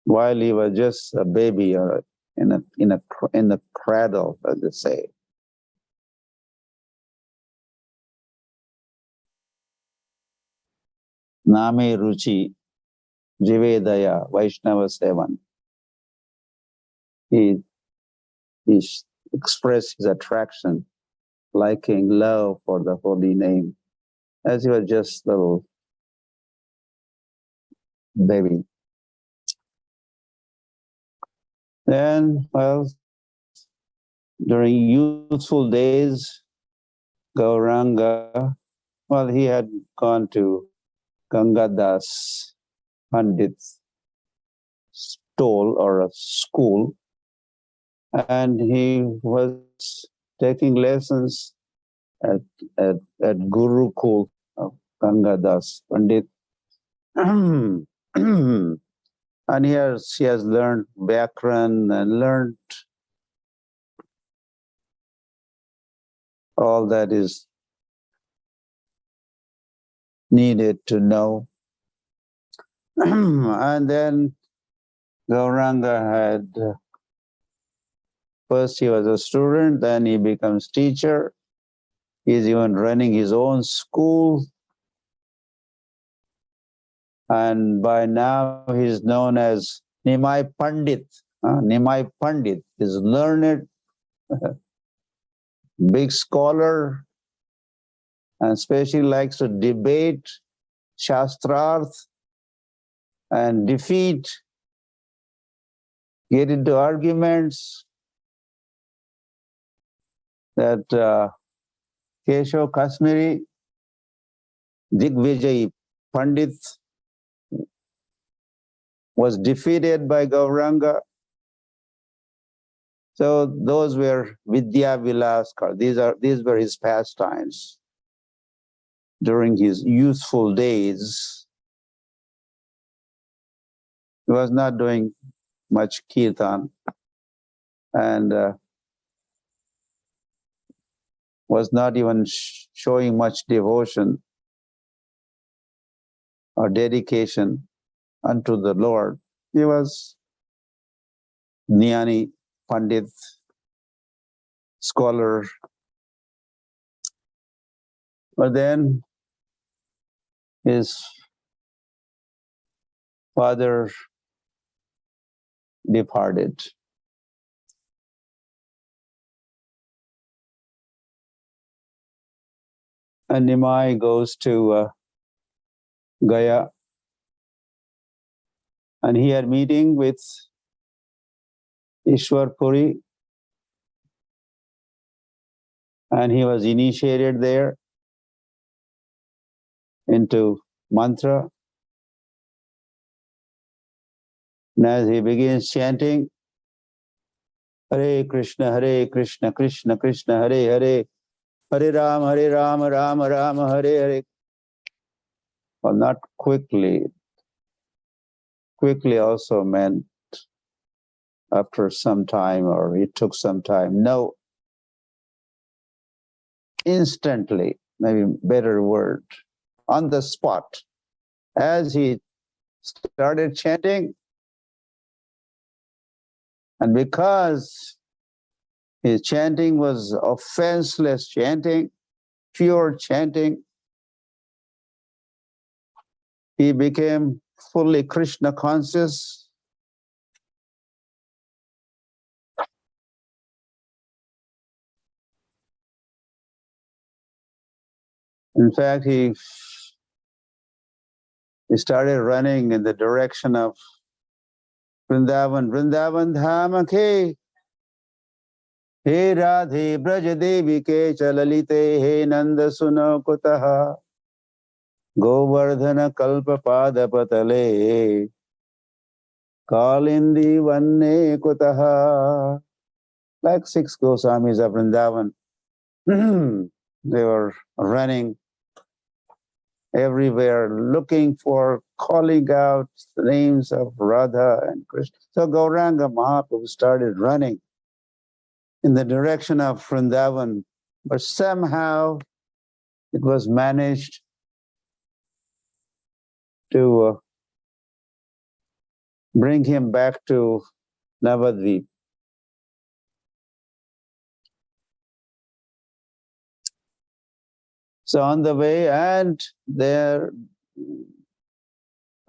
while he was just a baby or in the cradle, as they say. Name Ruchi Jivedaya Vaishnava Sevan. He expressed his attraction, liking, love for the holy name, as he was just a little baby. Then, well, during youthful days, Gauranga, well, he had gone to Gangadas Pandit's stall or a school, and he was taking lessons at Gurukul of Gangadas Pandit. And he has learned Vyakran and learned all that is needed to know. And then Gauranga had, first he was a student, then he becomes teacher. He's even running his own school. And by now he's known as Nimai Pandit. Nimai Pandit is learned, big scholar, and especially likes to debate Shastrarth and defeat, get into arguments that Keshav Kashmiri, Digvijay Pandit was defeated by Gauranga. So those were Vidya Vilaskar. These were his pastimes during his youthful days. He was not doing much kirtan and was not even showing much devotion or dedication unto the Lord. He was Jnani, Pandit, scholar. But then his father departed. And Nimai goes to Gaya, and he had meeting with Ishwar Puri, and he was initiated there into mantra. And as he begins chanting, Hare Krishna, Krishna Krishna, Hare Hare, Hare Ram, Ram Hare Hare. Well, not quickly. Quickly also meant after some time, or it took some time. No, instantly, maybe better word, on the spot. As he started chanting, and because his chanting was offenseless chanting, pure chanting, he became fully Krishna conscious. In fact, he started running in the direction of Vrindavan. Vrindavan Dhama ke, He Radhe Braj Devi ke Chalalite, He Nanda Suno Kutaha, Govardhana Kalpa Pada Patale, Kalindi Vanne Kutaha. Like 6 Goswamis of Vrindavan. They were running everywhere, looking for, calling out the names of Radha and Krishna. So Gauranga Mahaprabhu started running in the direction of Vrindavan, but somehow it was managed to bring him back to Navadvip. So on the way, and there,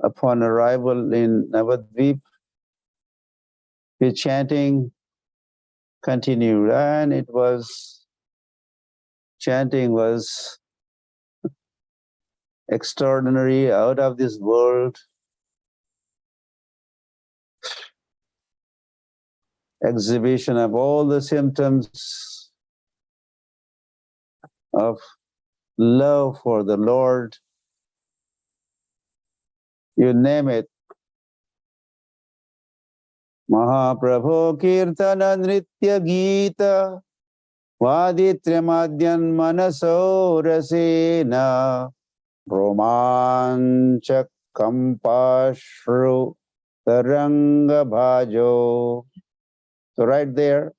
upon arrival in Navadvip, his chanting continued, and chanting was extraordinary, out of this world, exhibition of all the symptoms of love for the Lord. You name it. Mahaprabhu Kirtana Nritya Gita Vaditryamadyan Manaso Rasena Romanchak Kampashru Taranga Bhajo. So right there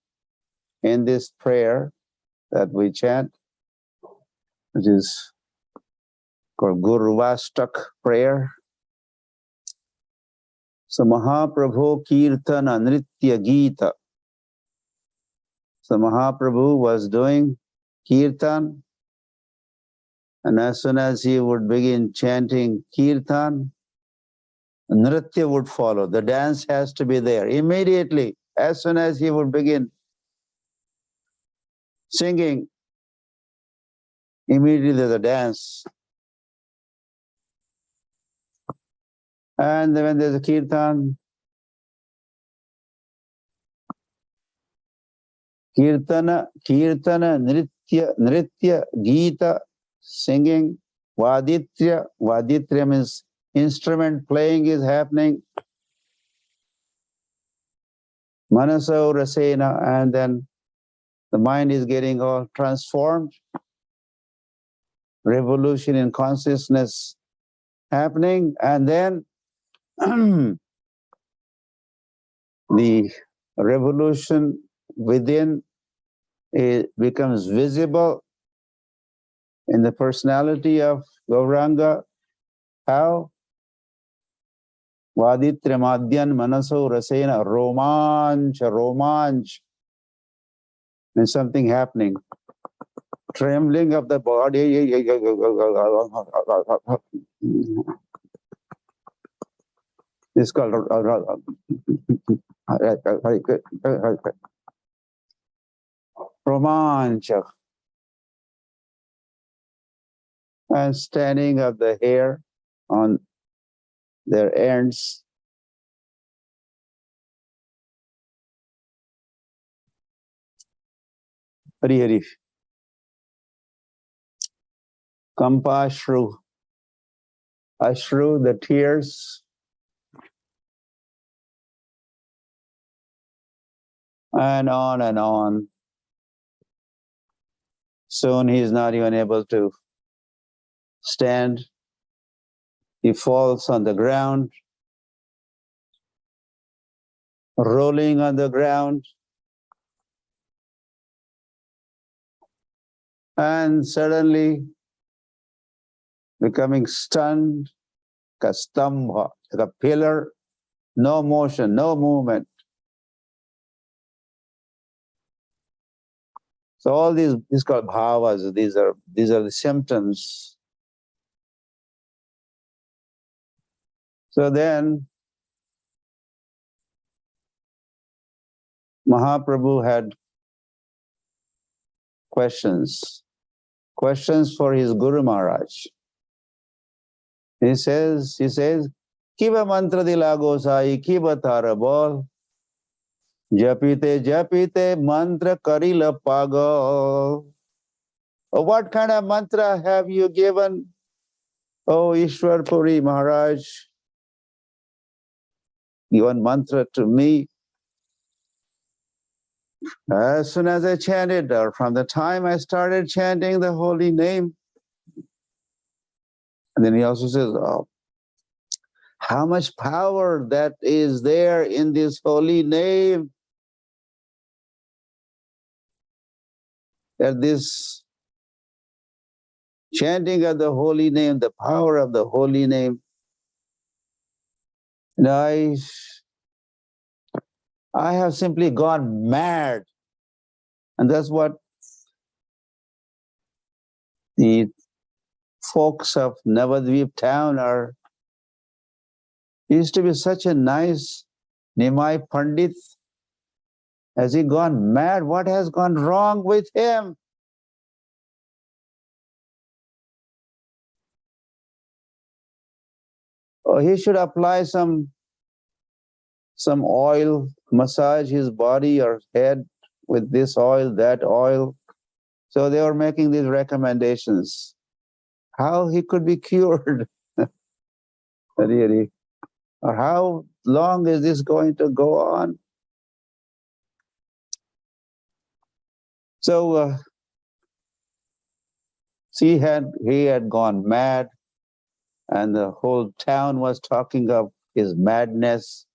in this prayer that we chant, which is called Gurvastak prayer. So Mahaprabhu Kirtana Nritya Gita. So Mahaprabhu was doing Kirtan, and as soon as he would begin chanting Kirtan, Nritya would follow. The dance has to be there. Immediately, as soon as he would begin singing, immediately the dance. And when there's a Kirtan, Nritya, Gita, singing, Vaditya means instrument playing is happening, Manaso Rasena, and then the mind is getting all transformed, revolution in consciousness happening, and then the revolution within it becomes visible in the personality of Gauranga. How? Vaditramadyan Manaso Rasena, Romanch. There's something happening. Trembling of the body. It's called Romancha. And standing of the hair on their ends. Hari Hari. Kampashru. Ashru, the tears. And on and on. Soon he is not even able to stand. He falls on the ground, rolling on the ground, and suddenly becoming stunned, kastambha, like a pillar, no motion, no movement. So all these called bhavas. These are the symptoms. So then Mahaprabhu had questions for his Guru Maharaj. He says, Kiva mantra dilago sai, kiva tara bol, japite mantra karila pagal. What kind of mantra have you given, O Ishwar Puri Maharaj? Given mantra to me. As soon as I chanted, or from the time I started chanting the holy name, and then he also says, oh, how much power that is there in this holy name, that this chanting of the holy name, the power of the holy name. And I have simply gone mad. And that's what the folks of Navadvip town are. He used to be such a nice Nimai Pandit. Has he gone mad? What has gone wrong with him? Oh, he should apply some oil, massage his body or head with this oil, that oil. So they were making these recommendations. How he could be cured? Really? Or how long is this going to go on? So he had gone mad, and the whole town was talking of his madness.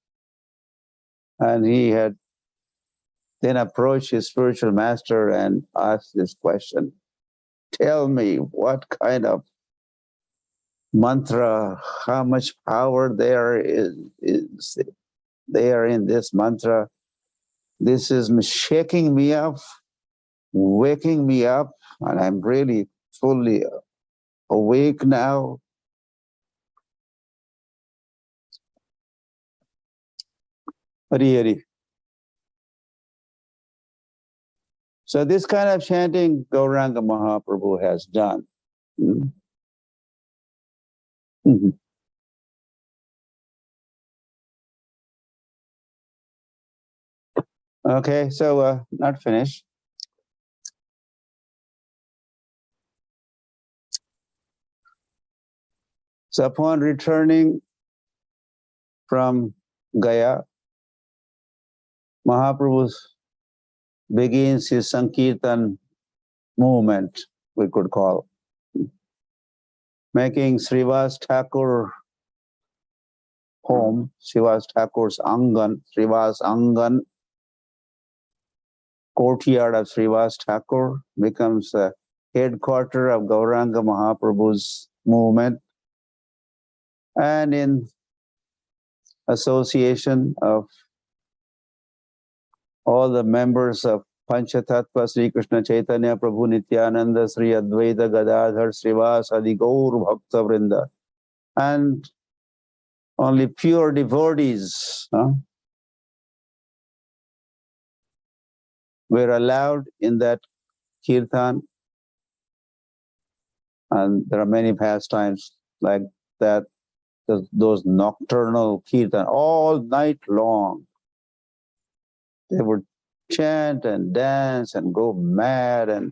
And he had then approached his spiritual master and asked this question: tell me what kind of mantra, how much power there is there in this mantra. This is shaking me up, waking me up, and I'm really fully awake now. Hari Hari. So this kind of chanting Gauranga Mahaprabhu has done. Mm-hmm. Okay, so not finished. So upon returning from Gaya, Mahaprabhu begins his Sankirtan movement, we could call, making Srivas Thakur home, Srivas Thakur's Angan, Srivas Angan, courtyard of Srivas Thakur, becomes the headquarters of Gauranga Mahaprabhu's movement. And in association of all the members of Panchatattva, Sri Krishna Chaitanya Prabhu Nityananda, Sri Advaita Gadadhar, Srivas Adi Gaur Bhakta Vrinda, and only pure devotees were allowed in that kirtan. And there are many pastimes like that, those nocturnal kirtan, all night long. They would chant and dance and go mad,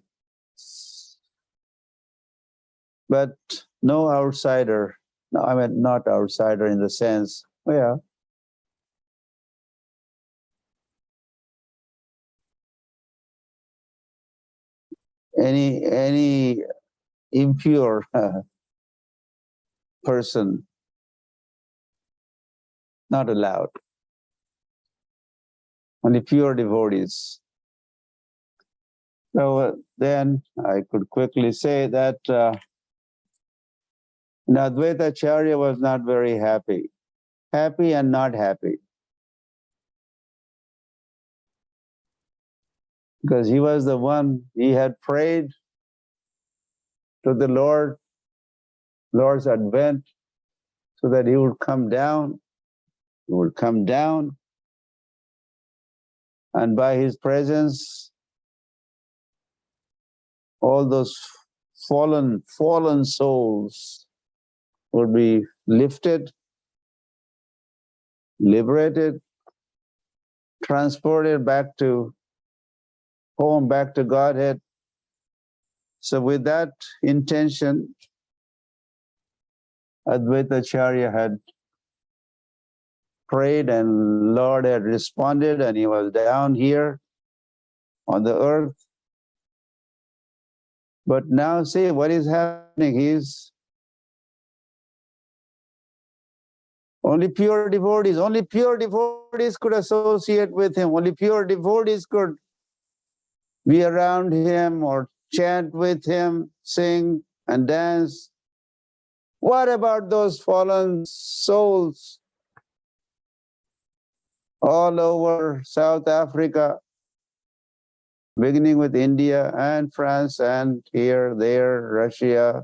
but no outsider. No, I mean not outsider in the sense, any impure person not allowed. Only pure devotees. So then I could quickly say that Advaita Acharya was not very happy. Happy and not happy. Because he was the one, he had prayed to the Lord's advent, so that he would come down. He would come down, and by his presence, all those fallen souls would be lifted, liberated, transported back to home, back to Godhead. So with that intention, Advaita Acharya had prayed, and Lord had responded, and he was down here on the earth. But now see what is happening. He's only pure devotees could associate with him. Only pure devotees could be around him or chant with him, sing and dance. What about those fallen souls? all over South Africa, beginning with India and France and here, there, Russia.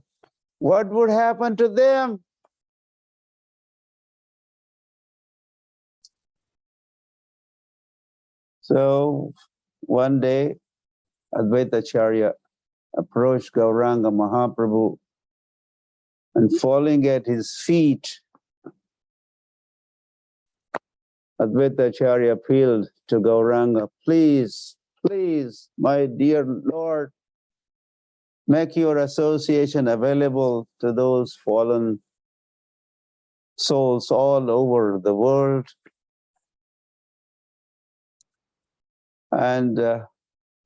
What would happen to them? So one day, Advaitacharya approached Gauranga Mahaprabhu and falling at his feet, Advaitacharya appealed to Gauranga, please, please, my dear Lord, make your association available to those fallen souls all over the world. And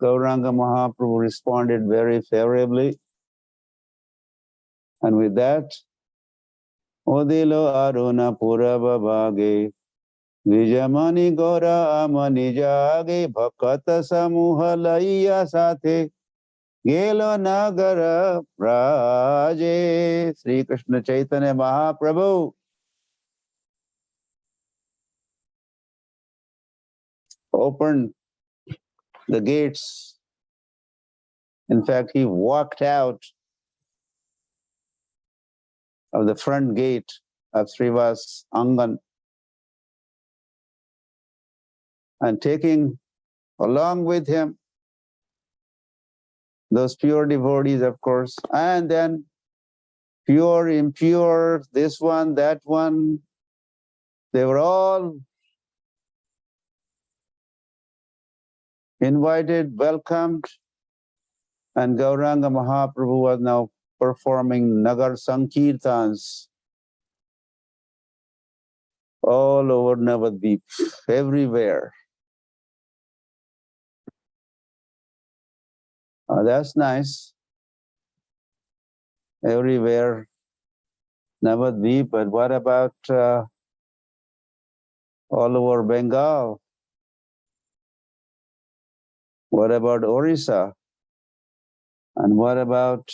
Gauranga Mahaprabhu responded very favorably. And with that, Odilo Aruna Purava Bhage, Vijamani Gora Amani Jage, Bhakata Samuha Laiya Sathe, Gelo Nagara Raje, Sri Krishna Chaitanya Mahaprabhu opened the gates. In fact, he walked out of the front gate of Srivas Angan and taking along with him those pure devotees, of course, and then pure, impure, this one, that one, they were all invited, welcomed, and Gauranga Mahaprabhu was now performing Nagar Sankirtans all over Navadvip, everywhere. Oh, that's nice. Everywhere, Navadvip, but what about all over Bengal? What about Orissa? And what about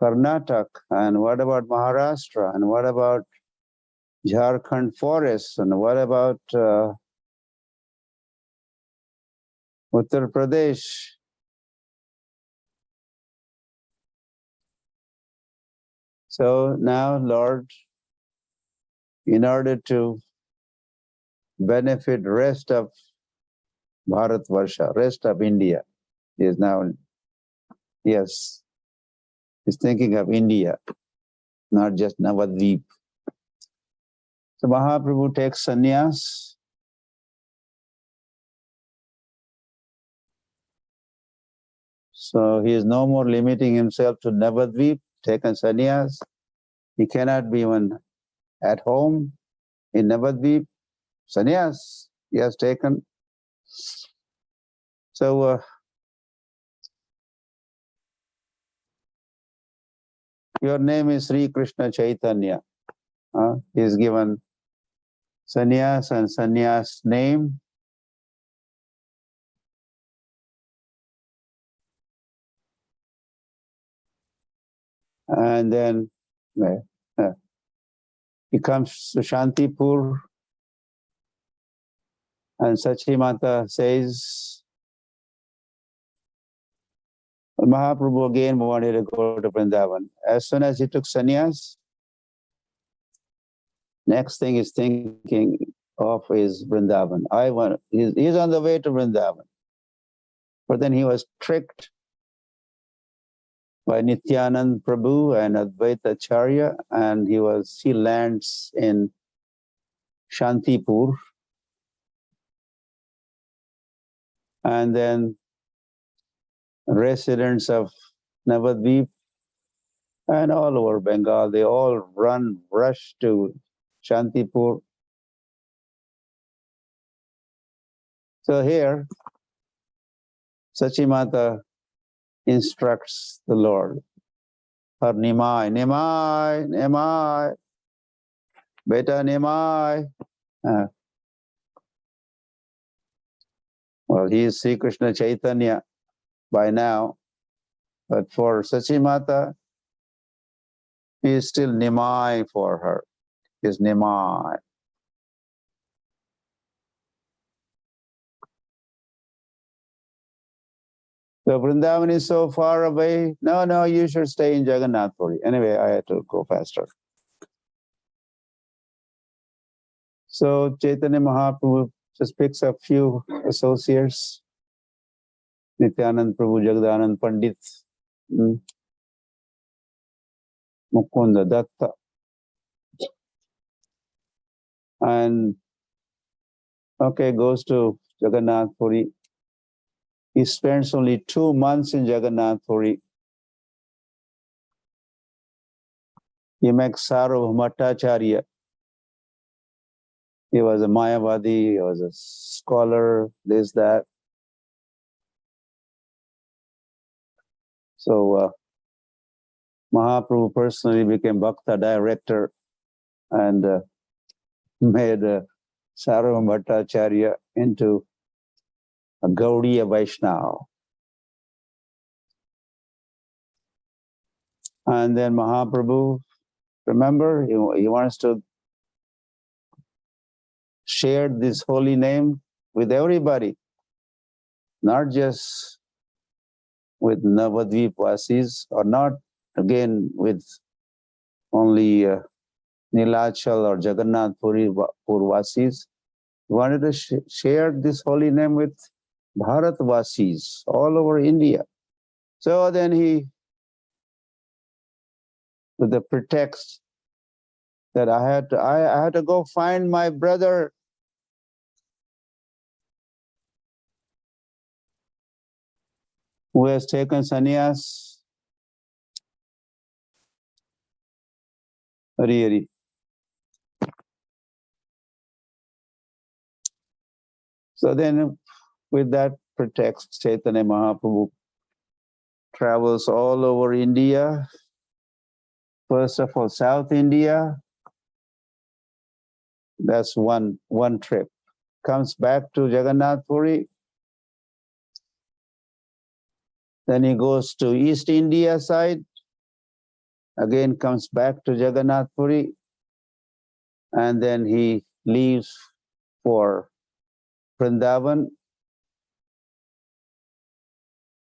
Karnataka? And what about Maharashtra? And what about Jharkhand forests? And what about Uttar Pradesh? So now, Lord, in order to benefit rest of Bharatvarsha, rest of India, is now, yes, he's thinking of India, not just Navadvip. So Mahaprabhu takes sannyas. So he is no more limiting himself to Navadvip, taken sannyas. He cannot be even at home in Navadvip. Sannyas he has taken. So your name is Sri Krishna Chaitanya. He is given sannyas and sannyas name. And then he comes to Shantipur, and Sachi Mata says, Mahaprabhu again wanted to go to Vrindavan. As soon as he took sannyas, next thing he's thinking of is Vrindavan. He's on the way to Vrindavan. But then he was tricked by Nityanand Prabhu and Advaita Acharya, and he lands in Shantipur. And then residents of Navadvip and all over Bengal, they all rush to Shantipur. So here, Sachimata instructs the Lord, her Nimai, Nimai, Nimai, Beta Nimai. Well, he is Sri Krishna Chaitanya by now, but for Sachimata, he is still Nimai for her. He is Nimai. So Vrindavan is so far away. No, you should stay in Jagannath Puri. Anyway, I had to go faster. So Chaitanya Mahaprabhu just picks up few associates. Nityanand Prabhu, Jagadanand Pandit, Mukunda Datta. And goes to Jagannath Puri. He spends only 2 months in Jagannath Puri. He makes Sarvabhaumacharya. He was a Mayavadi, he was a scholar, this, that. So Mahaprabhu personally became Bhakta director and made Sarvabhaumacharya into a Gaudiya Vaishnava. And then Mahaprabhu, remember, he wants to share this holy name with everybody, not just with Navadvip Vasis, or not again with only Nilachal or Jagannath Puri Vasis. He wanted to share this holy name with Bharat Vasis all over India. So then he, with the pretext that I had to go find my brother who has taken sannyas. Hari Hari. So then, with that pretext, Chaitanya Mahaprabhu travels all over India. First of all, South India. That's one trip. Comes back to Jagannath Puri. Then he goes to East India side. Again comes back to Jagannath Puri. And then he leaves for Vrindavan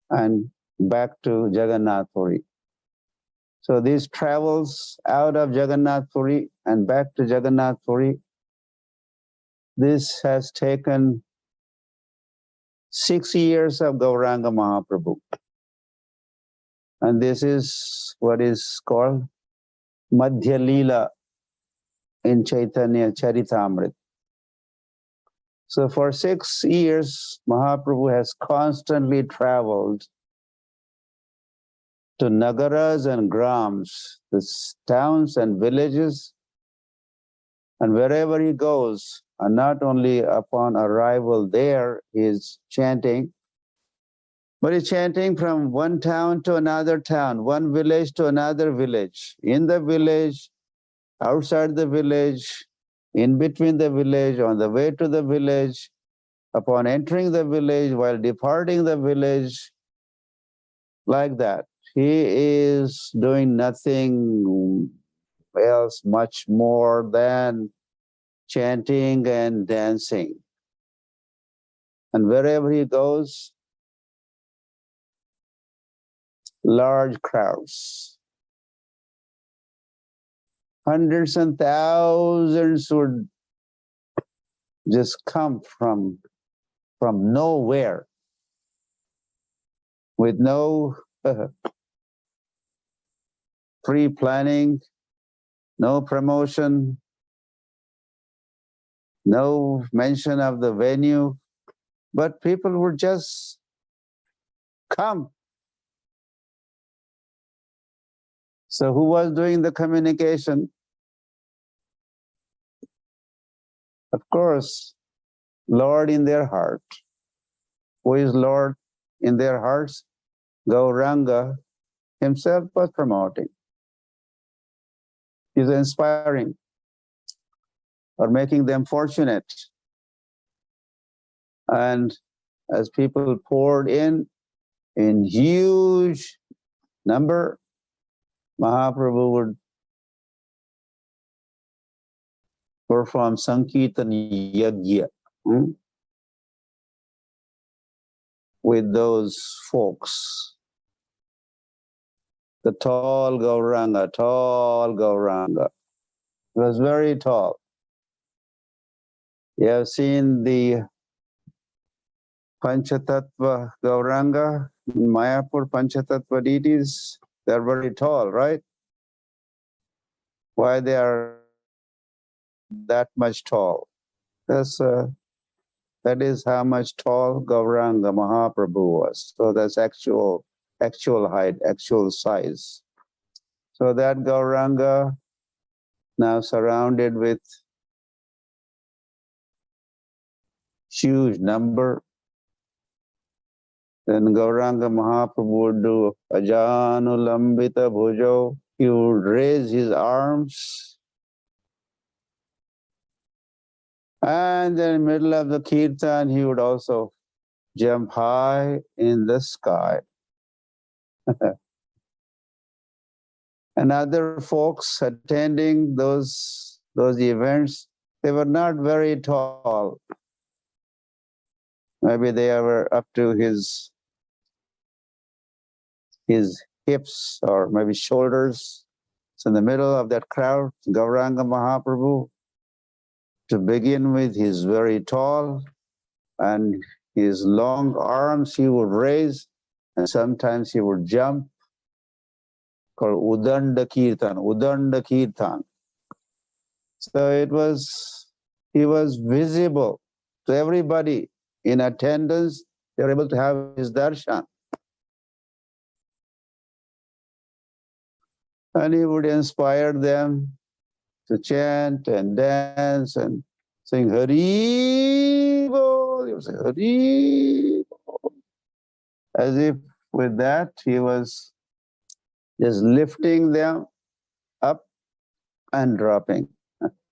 and back to Jagannath Puri. So these travels out of Jagannath Puri and back to Jagannath Puri, this has taken 6 years of Gauranga Mahaprabhu. And this is what is called Madhya Leela in Chaitanya Charitamrita. So for 6 years, Mahaprabhu has constantly traveled to nagaras and grams, the towns and villages, and wherever he goes, and not only upon arrival there, he is chanting, but he's chanting from one town to another town, one village to another village, in the village, outside the village, in between the village, on the way to the village, upon entering the village, while departing the village, like that. He is doing nothing else much more than chanting and dancing. And wherever he goes, large crowds. Hundreds and thousands would just come from nowhere with no pre-planning, no promotion, no mention of the venue, but people would just come. So who was doing the communication? Of course, Lord in their heart. Who is Lord in their hearts? Gauranga himself was promoting. He's inspiring or making them fortunate. And as people poured in huge number, Mahaprabhu would perform Sankirtan Yajna. with those folks. The tall Gauranga. He was very tall. You have seen the Panchatattva Gauranga in Mayapur, Panchatattva deities. They're very tall, right? Why they are that much tall? That is how much tall Gauranga Mahaprabhu was. So that's actual height, actual size. So that Gauranga, now surrounded with huge number, then Gauranga Mahaprabhu would do Ajanulambita Bhujo. He would raise his arms, and then in the middle of the kirtan, he would also jump high in the sky. And other folks attending those events, they were not very tall. Maybe they were up to his hips or maybe shoulders. So in the middle of that crowd, Gauranga Mahaprabhu, to begin with, he's very tall, and his long arms he would raise, and sometimes he would jump, called Udanda Kirtan. So he was visible to everybody in attendance. They were able to have his darshan. And he would inspire them to chant and dance and sing Hari Bol. He would say Hari Bol. As if with that he was just lifting them up and dropping.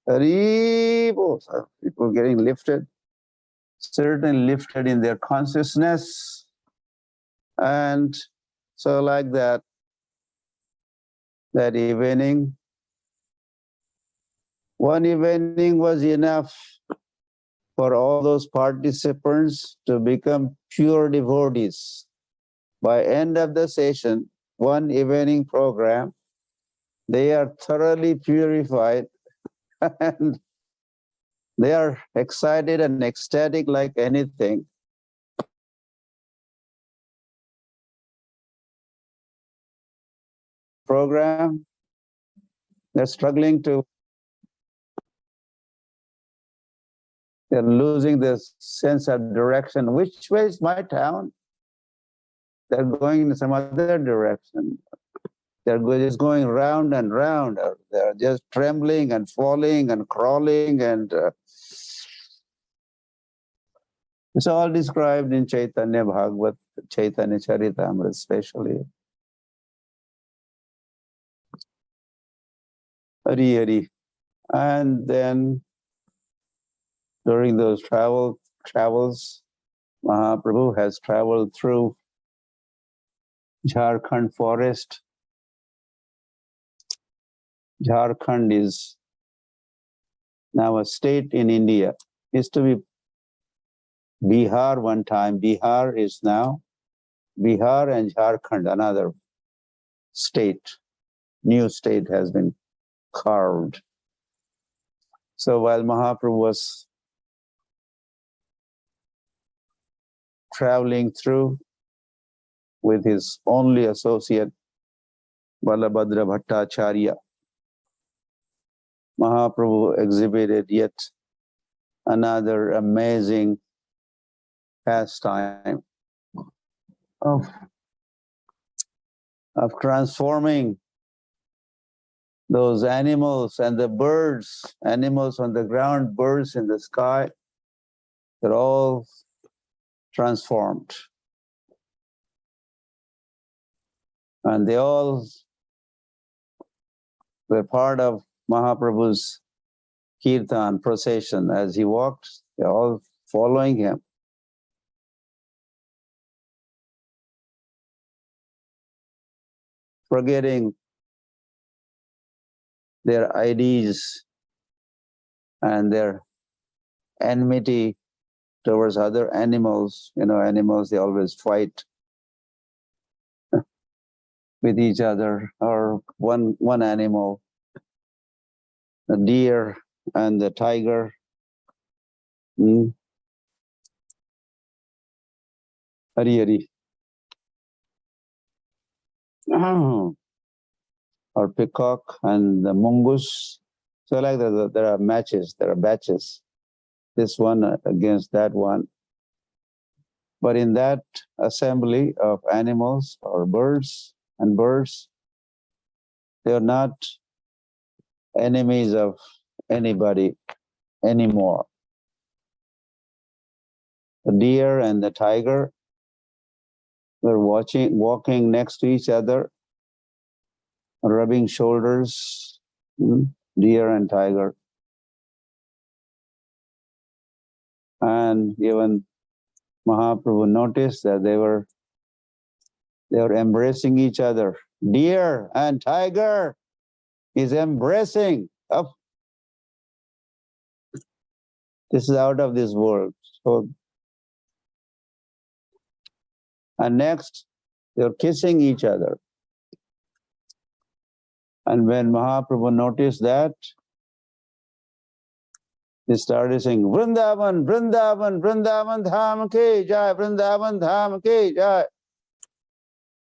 Hari Bol. So people getting lifted, certainly lifted in their consciousness. And so like that evening, one evening was enough for all those participants to become pure devotees. By end of the session, one evening program, they are thoroughly purified and they are excited and ecstatic like anything. Program, they're struggling to, they're losing the sense of direction. Which way is my town? They're going in some other direction. They're just going round and round. They're just trembling and falling and crawling, and it's all described in Chaitanya Bhagavat, Chaitanya Charitamrita especially. Hari Hari. And then during those travels, Mahaprabhu has traveled through Jharkhand forest. Jharkhand is now a state in India. It used to be Bihar one time. Bihar is now Bihar, and Jharkhand, another state, new state has been carved. So while Mahaprabhu was traveling through with his only associate, Balabhadra Bhattacharya, Mahaprabhu exhibited yet another amazing pastime of transforming those animals and the birds, animals on the ground, birds in the sky, they're all transformed. And they all were part of Mahaprabhu's kirtan procession. As he walked, they're all following him. Forgetting their IDs and their enmity towards other animals. Animals, they always fight with each other, or one animal, the deer and the tiger. Hari Hari. Or peacock and the mongoose. So like that, there are matches, there are batches. This one against that one. But in that assembly of animals or birds, they are not enemies of anybody anymore. The deer and the tiger were walking next to each other, rubbing shoulders, deer and tiger. And even Mahaprabhu noticed that they were embracing each other. Deer and tiger is embracing. Oh, this is out of this world. So, and next, they're kissing each other. And when Mahaprabhu noticed that, he started saying, Vrindavan, Vrindavan, Vrindavan Dham Ki Jai, Vrindavan Dham Ki Jai.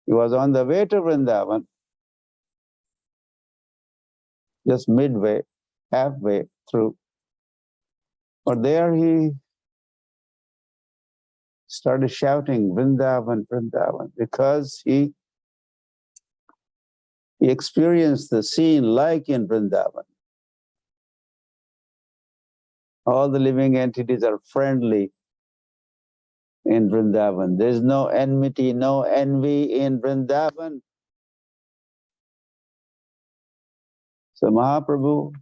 He was on the way to Vrindavan, just midway, halfway through. But there he started shouting, Vrindavan, Vrindavan, because he experienced the scene like in Vrindavan. All the living entities are friendly in Vrindavan. There's no enmity, no envy in Vrindavan. So Mahaprabhu,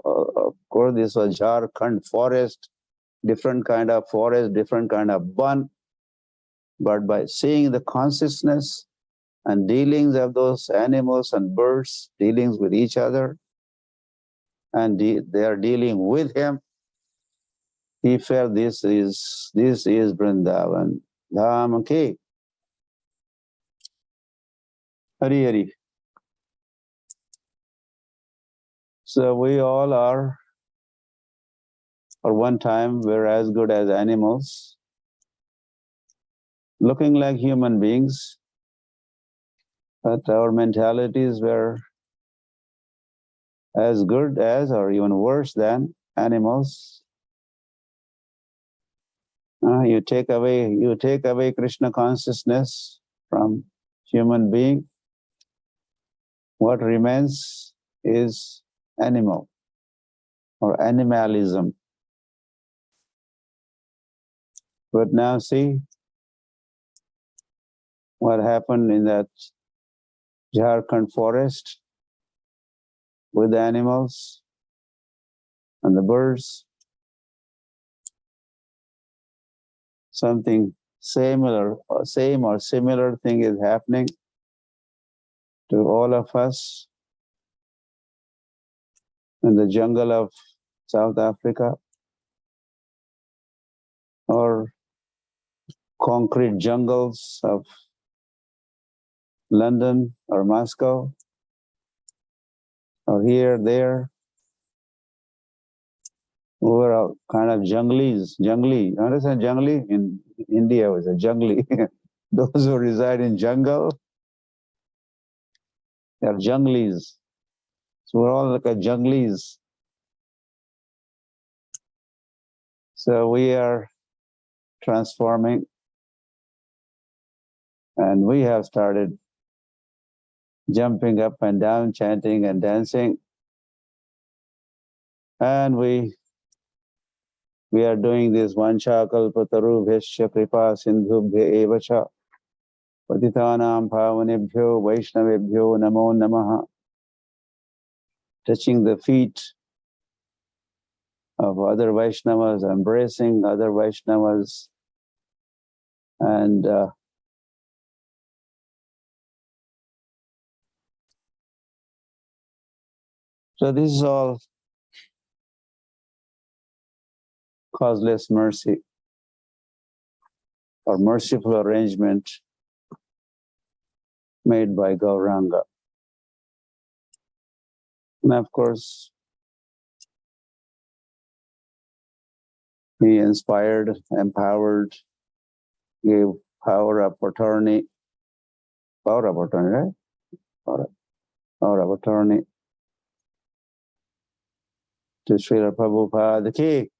of course, this was Jharkhand forest, different kind of forest, different kind of bun. But by seeing the consciousness and dealings of those animals and birds, dealings with each other, and they are dealing with him, he felt this is Vrindavan. Dham Ki. Hari Hari. So we all are, or one time, we're as good as animals, looking like human beings, but our mentalities were as good as, or even worse than, animals. You take away Krishna consciousness from human being, what remains is animal or animalism. But now see what happened in that Jharkhand forest with the animals and the birds. Something same or similar thing is happening to all of us in the jungle of South Africa or concrete jungles of London or Moscow or here, there. We were kind of jungly. You understand jungly? In India, it was a jungly. Those who reside in jungle, they are junglies. So we're all like a junglies. So we are transforming, and we have started jumping up and down, chanting and dancing. And we are doing this Vancha kalpataru bhesha kripa sindhubhya evacha patitanam pavanebhyo vaishnavebhyo namo namaha. Touching the feet of other Vaishnavas, embracing other Vaishnavas, and so this is all causeless mercy. or merciful arrangement made by Gauranga. And of course, he inspired, empowered, gave power of attorney, right? Power of attorney to Srila Prabhupada Ki,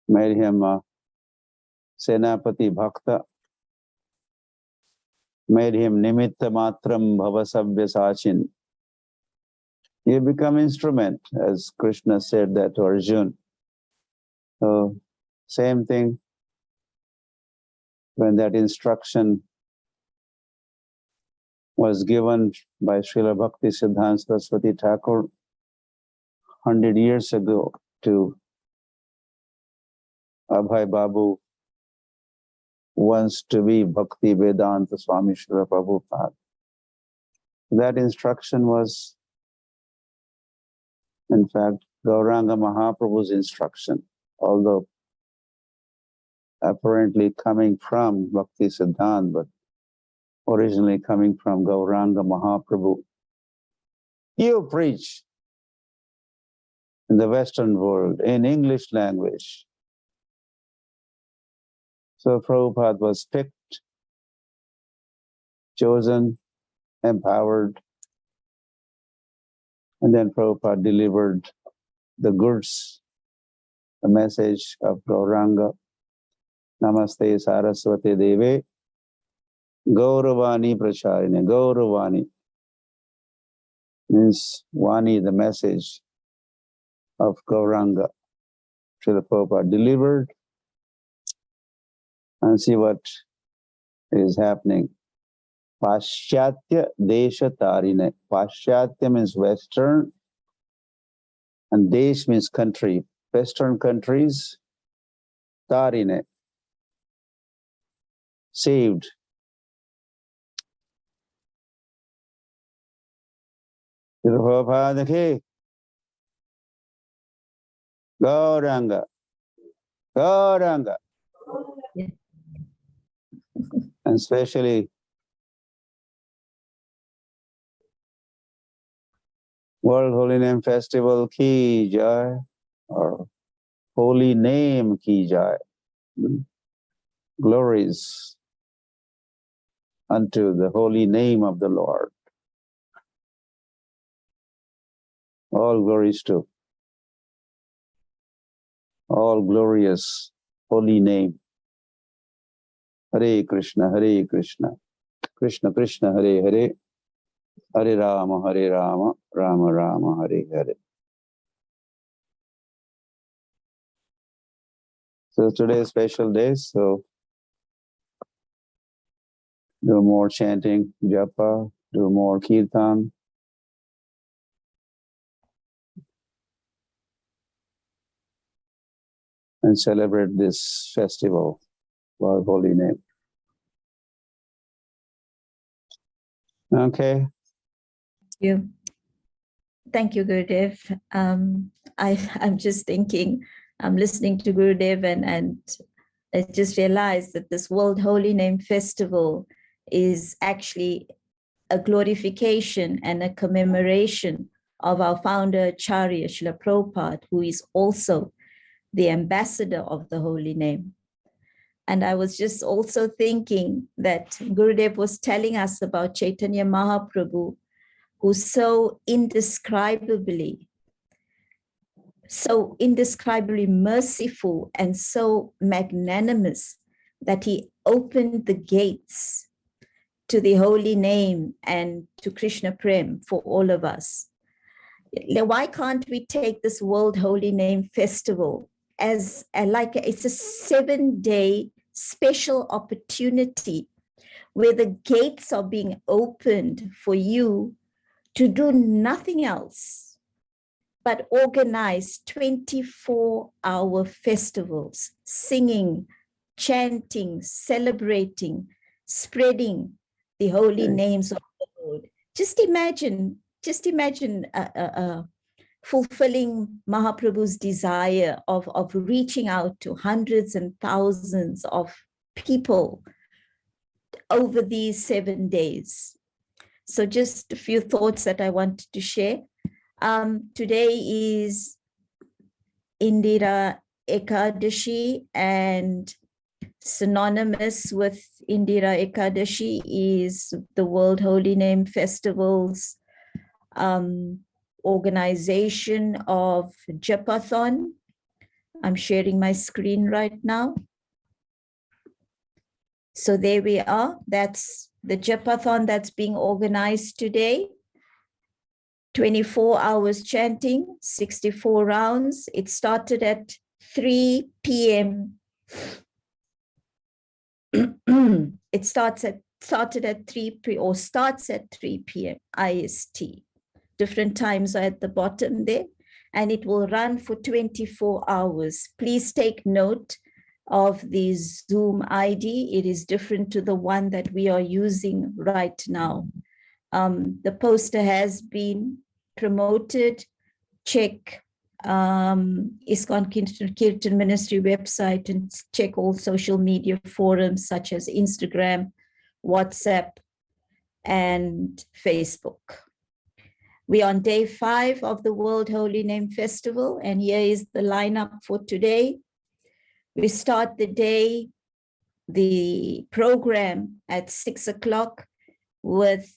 made him a Senapati Bhakta, made him Nimitta Matram Bhavasabhya Sachin. You become instrument, as Krishna said that to Arjuna. So, same thing, when that instruction was given by Srila Bhakti Siddhanta Saraswati Thakur 100 years ago to Abhay Babu, wants to be Bhakti Vedanta Swami Srila Prabhupada. That instruction was, in fact, Gauranga Mahaprabhu's instruction, although apparently coming from Bhakti Siddhanta, but originally coming from Gauranga Mahaprabhu. You preach in the Western world in English language. So Prabhupada was picked, chosen, empowered, and then Prabhupada delivered the goods, the message of Gauranga. Namaste Saraswati Deve, Gauravani Pracharine. Gauravani means Vani, the message of Gauranga. Srila Prabhupada delivered, and see what is happening. Paschatya Desha Tarine. Paschatya means Western, and Desh means country. Western countries, Tarine, saved. Prabhupada Ki, Gauranga, Gauranga. Yeah. And especially World Holy Name Festival Ki Jai, or Holy Name Ki Jai. Glories unto the holy name of the Lord. All glories to all glorious holy name. Hare Krishna, Hare Krishna, Krishna Krishna, Hare Hare, Hare Rama, Rama Rama, Hare Hare. So today is a special day, so do more chanting, japa, do more kirtan. And celebrate this festival, Lord Holy Name. Okay. Thank you, Gurudev. I'm just thinking, I'm listening to Gurudev and I just realized that this World Holy Name Festival is actually a glorification and a commemoration of our founder, Acharya Srila Prabhupada, who is also the ambassador of the Holy Name. And I was just also thinking that Gurudev was telling us about Chaitanya Mahaprabhu, who's so indescribably merciful and so magnanimous that he opened the gates to the holy name and to Krishna Prem for all of us. Why can't we take this World Holy Name Festival as it's a 7-day special opportunity where the gates are being opened for you to do nothing else but organize 24-hour festivals, singing, chanting, celebrating, spreading the holy names of the Lord. Just imagine fulfilling Mahaprabhu's desire of reaching out to hundreds and thousands of people over these 7 days. So just a few thoughts that I wanted to share. Today is Indira Ekadashi, and synonymous with Indira Ekadashi is the World Holy Name Festival's organization of Japathon. I'm sharing my screen right now. So there we are. That's the Japathon that's being organized today. 24 hours chanting, 64 rounds. It started at 3 p.m. It started at 3 p.m. IST. Different times are at the bottom there, and it will run for 24 hours. Please take note of the Zoom ID. It is different to the one that we are using right now. The poster has been promoted. Check ISKCON Kirtan Ministry website and check all social media forums such as Instagram, WhatsApp, and Facebook. We're on day 5 of the World Holy Name Festival, and here is the lineup for today. We start the program at 6 o'clock with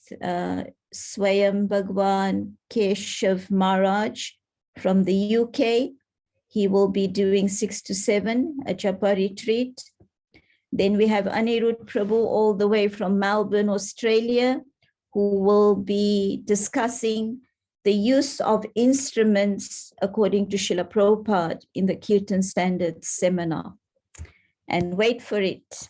Swayam Bhagwan Keshav Maharaj from the UK. He will be doing 6 to 7, a Japa retreat. Then we have Anirudh Prabhu all the way from Melbourne, Australia, who will be discussing the use of instruments according to Srila Prabhupada in the Kirtan Standards seminar. And wait for it.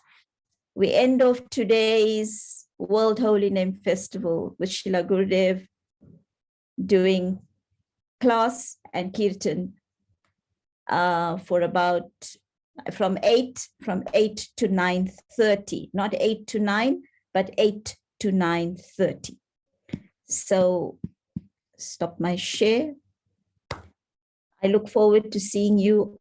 We end off today's World Holy Name Festival with Srila Gurudev doing class and Kirtan for about from 8 to 9:30, not 8 to 9, but 8 to 9:30. So stop my share. I look forward to seeing you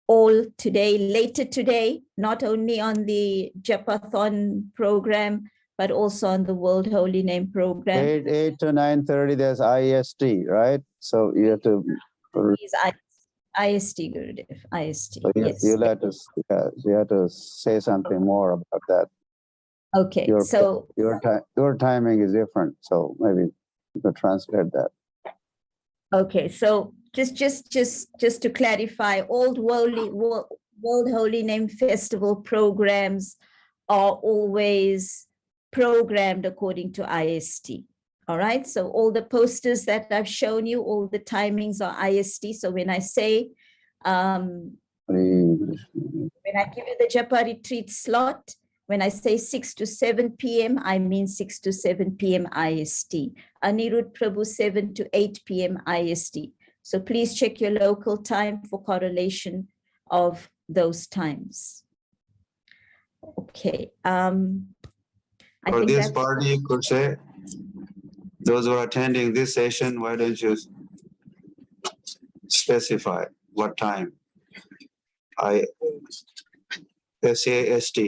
all today, later today, not only on the Japathon program, but also on the World Holy Name program. 8 to 9:30, there's IST, right? So you have to... Please, IST, Gurudev, IST, So yes. you have to say something more about that. Okay, Your timing is different, so maybe you could translate that. Okay, so just to clarify, all World Holy Name Festival programs are always programmed according to IST. All right, so all the posters that I've shown you, all the timings are IST. So when I say, when I give you the Japa retreat slot, when I say 6 to 7 p.m., I mean 6 to 7 p.m. IST. Anirudh Prabhu, 7 to 8 p.m. IST. So please check your local time for correlation of those times. Okay. For this party, you could say, those who are attending this session, why don't you specify what time? SAST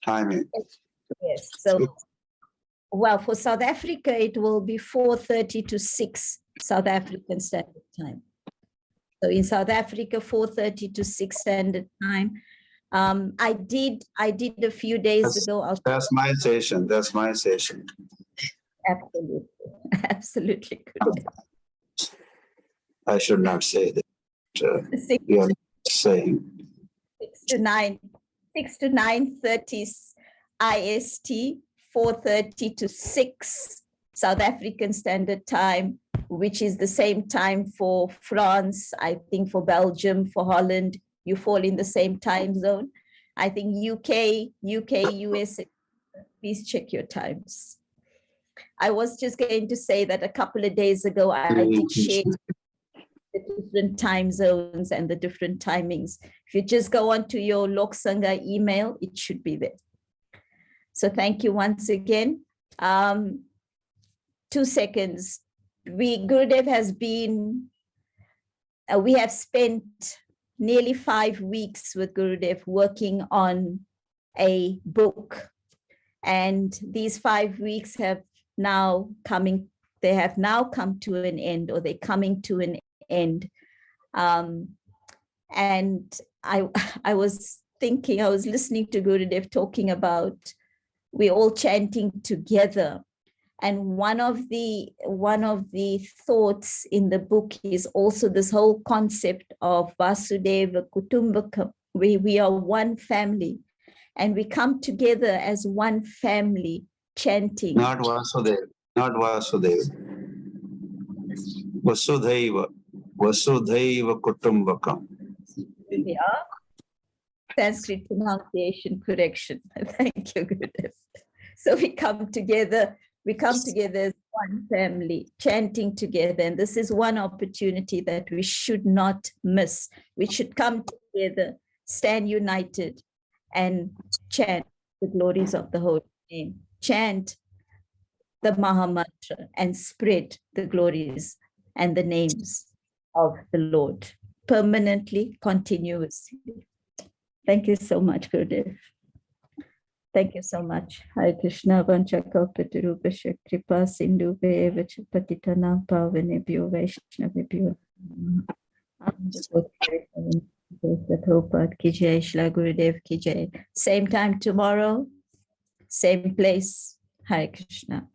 timing. Yes. So, well, for South Africa, it will be 4:30 to 6 South African Standard Time. So in South Africa, 4:30 to 6 Standard Time. I did a few days ago. That's my session. That's my session. Absolutely. Absolutely. Good. I should not say that. You are saying 6 to 9:30 IST, 4:30 to 6 South African Standard Time, which is the same time for France, I think for Belgium, for Holland. You fall in the same time zone. I think UK, US, please check your times. I was just going to say that a couple of days ago, I did share the different time zones and the different timings. If you just go onto your Lok Sangha email, it should be there. So thank you once again. 2 seconds Gurudev has been, we have spent nearly 5 weeks with Gurudev working on a book. And these 5 weeks have now come to an end, or they're coming to an end. And I was listening to Gurudev talking about we're all chanting together. And one of the thoughts in the book is also this whole concept of Vasudeva Kutumbakam, where we are one family and we come together as one family chanting. Not Vasudeva, not Vasudeva. Vasudhaiva, Vasudhaiva Kutumbakam. Yeah. Sanskrit pronunciation correction. Thank you, Gurudev. So we come together as one family, chanting together. And this is one opportunity that we should not miss. We should come together, stand united, and chant the glories of the Holy Name. Chant the Maha Mantra and spread the glories and the names of the Lord permanently, continuously. Thank you so much, Gurudev. Thank you so much. Hare Krishna, Vanchakalpatarupasya Kripa Sindhu Vevacha Patitanam Pavanebhyo Vaishnavebhyo. Prabhupada ki jai, Shri Gurudev ki jai. Same time tomorrow, same place. Hare Krishna.